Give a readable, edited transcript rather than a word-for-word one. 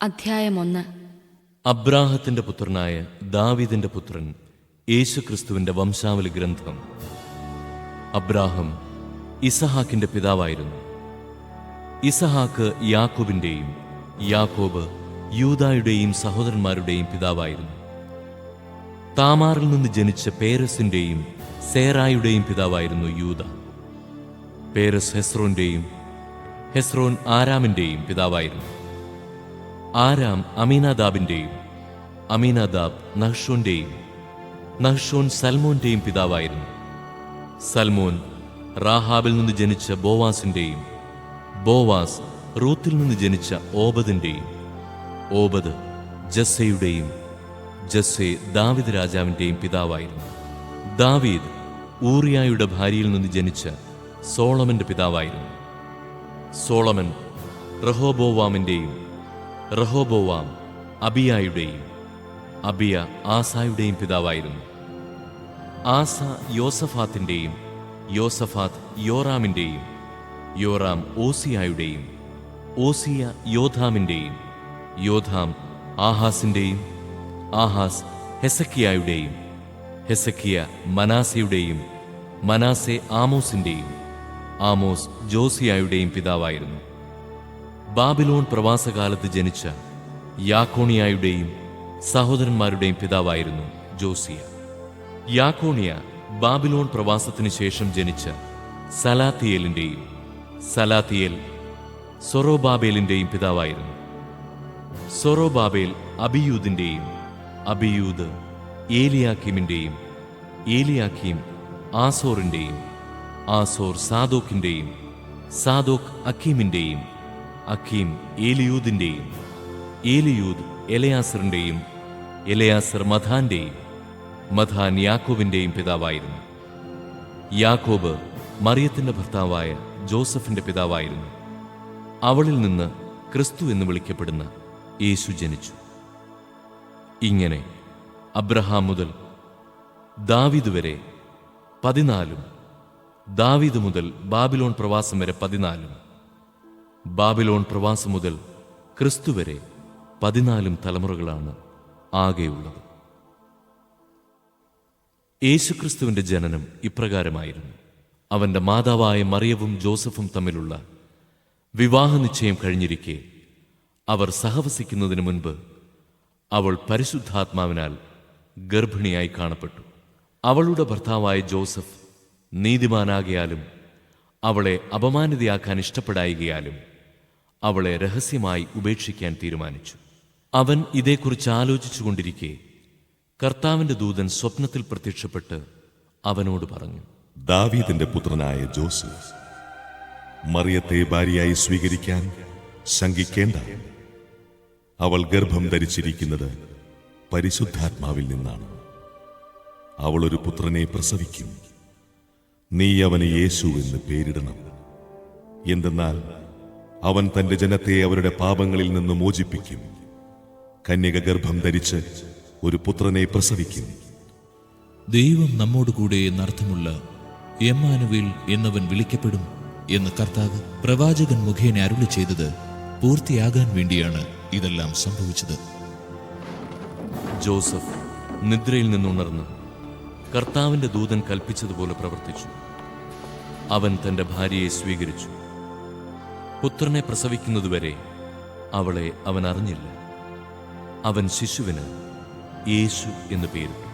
അധ്യായം 1. അബ്രാഹത്തിന്റെ പുത്രനായ ദാവീദിന്റെ പുത്രൻ യേശുക്രിസ്തുവിന്റെ വംശാവലി ഗ്രന്ഥം. അബ്രാഹം ഇസഹാക്കിന്റെ പിതാവായിരുന്നു. ഇസഹാക്ക് യാക്കോബിന്റെയും, യാക്കോബ് യൂദായുടെയും സഹോദരന്മാരുടെയും പിതാവായിരുന്നു. താമാറിൽ നിന്ന് ജനിച്ച പേരസിന്റെയും സേറായുടെയും പിതാവായിരുന്നു യൂദ. പേരസ് ഹെസ്രോന്റെയും, ഹെസ്രോൻ ആരാമിന്റെയും പിതാവായിരുന്നു. ആരാം അമീനാദാബിന്റെയും, അമീനാദാബ് നഹ്ഷോന്റെയും, നഹ്ഷോൻ സൽമോന്റെയും പിതാവായിരുന്നു. സൽമോൻ റാഹാബിൽ നിന്ന് ജനിച്ച ബോവാസിന്റെയും, ബോവാസ് റൂത്തിൽ നിന്ന് ജനിച്ച ഓബദിന്റെയും, ഓബദ് ജസ്സയുടെയും, ജസ്സെ ദാവീദ് രാജാവിന്റെയും പിതാവായിരുന്നു. ദാവീദ് ഊറിയായുടെ ഭാര്യയിൽ നിന്ന് ജനിച്ച സോളമന്റെ പിതാവായിരുന്നു. സോളമൻ റഹോബോവാമിന്റെയും, റഹോബോവാം അബിയായുടെയും, അബിയ ആസായുടെയും പിതാവായിരുന്നു. ആസ യോസഫാത്തിന്റെയും, യോസഫാത്ത് യോറാമിന്റെയും, യോറാം ഓസിയായുടെയും, ഓസിയ യോധാമിന്റെയും, യോധാം ആഹാസിന്റെയും, ആഹാസ് ഹെസക്കിയായുടെയും, ഹെസക്കിയ മനാസയുടെയും, മനാസെ ആമോസിന്റെയും, ആമോസ് ജോസിയായുടെയും പിതാവായിരുന്നു. ബാബിലോൺ പ്രവാസകാലത്ത് ജനിച്ച യാക്കോണിയായുടെയും സഹോദരന്മാരുടെയും പിതാവായിരുന്നു ജോസിയ. യാക്കോണിയ ബാബിലോൺ പ്രവാസത്തിനു ശേഷം ജനിച്ച സലാത്തിയേലിന്റെയും, സലാത്തിയേൽ സൊറോബാബേലിന്റെയും പിതാവായിരുന്നു. സൊറോബാബേൽ അബിയൂദിന്റെയും, അബിയൂദ് ഏലിയാക്കീമിന്റെയും, ഏലിയാക്കീം ആസോറിന്റെയും, ആസോർ സാദോക്കിന്റെയും, സാദോക്ക് അക്കീമിന്റെയും, അക്കീം ഏലിയൂദിന്റെയും, ഏലിയൂദ് എലയാസറിന്റെയും, എലയാസർ മഥാന്റെയും, മഥാൻ യാക്കോബിന്റെയും പിതാവായിരുന്നു. യാക്കോബ് മറിയത്തിന്റെ ഭർത്താവായ ജോസഫിന്റെ പിതാവായിരുന്നു. അവളിൽ നിന്ന് ക്രിസ്തു എന്ന് വിളിക്കപ്പെടുന്ന യേശു ജനിച്ചു. ഇങ്ങനെ അബ്രഹാം മുതൽ ദാവീദ് വരെ 14, ദാവീദ് മുതൽ ബാബിലോൺ പ്രവാസം വരെ 14, ബാബിലോൺ പ്രവാസം മുതൽ ക്രിസ്തു വരെ 14 തലമുറകളാണ് ആകെയുള്ളത്. യേശുക്രിസ്തുവിന്റെ ജനനം ഇപ്രകാരമായിരുന്നു. അവന്റെ മാതാവായ മറിയവും ജോസഫും തമ്മിലുള്ള വിവാഹ നിശ്ചയം കഴിഞ്ഞിരിക്കെ അവർ സഹവസിക്കുന്നതിന് മുൻപ് അവൾ പരിശുദ്ധാത്മാവിനാൽ ഗർഭിണിയായി കാണപ്പെട്ടു. അവളുടെ ഭർത്താവായ ജോസഫ് നീതിമാനാകയാലും അവളെ അപമാനിതയാക്കാൻ ഇഷ്ടപ്പെടായികയാലും അവളെ രഹസ്യമായി ഉപേക്ഷിക്കാൻ തീരുമാനിച്ചു. അവൻ ഇതേക്കുറിച്ച് ആലോചിച്ചുകൊണ്ടിരിക്കെ കർത്താവിന്റെ ദൂതൻ സ്വപ്നത്തിൽ പ്രത്യക്ഷപ്പെട്ട് അവനോട് പറഞ്ഞു, ദാവീദിന്റെ പുത്രനായ ജോസഫ്, മറിയത്തെ ഭാര്യയായി സ്വീകരിക്കാൻ ശങ്കിക്കേണ്ട. അവൾ ഗർഭം ധരിച്ചിരിക്കുന്നത് പരിശുദ്ധാത്മാവിൽ നിന്നാണ്. അവൾ ഒരു പുത്രനെ പ്രസവിക്കും. നീ അവന് യേശു എന്ന് പേരിടണം. എന്തെന്നാൽ അവൻ തന്റെ ജനത്തെ അവരുടെ പാപങ്ങളിൽ നിന്ന് മോചിപ്പിക്കും. കന്യക ഗർഭം ധരിച്ച് ഒരു പുത്രനെ പ്രസവിക്കും. ദൈവം നമ്മോടുകൂടെ എന്നർത്ഥമുള്ള എമ്മാനുവേൽ എന്നവൻ വിളിക്കപ്പെടും എന്ന് കർത്താവ് പ്രവാചകൻ മുഖേന അരുളി ചെയ്തത് പൂർത്തിയാകാൻ വേണ്ടിയാണ് ഇതെല്ലാം സംഭവിച്ചത്. ജോസഫ് നിദ്രയിൽ നിന്നുണർന്ന് കർത്താവിന്റെ ദൂതൻ കൽപ്പിച്ചതുപോലെ പ്രവർത്തിച്ചു. അവൻ തന്റെ ഭാര്യയെ സ്വീകരിച്ചു. പുത്രനെ പ്രസവിക്കുന്നതുവരെ അവളെ അവൻ അറിഞ്ഞില്ല. അവൻ ശിശുവിന് യേശു എന്ന് പേരിട്ടു.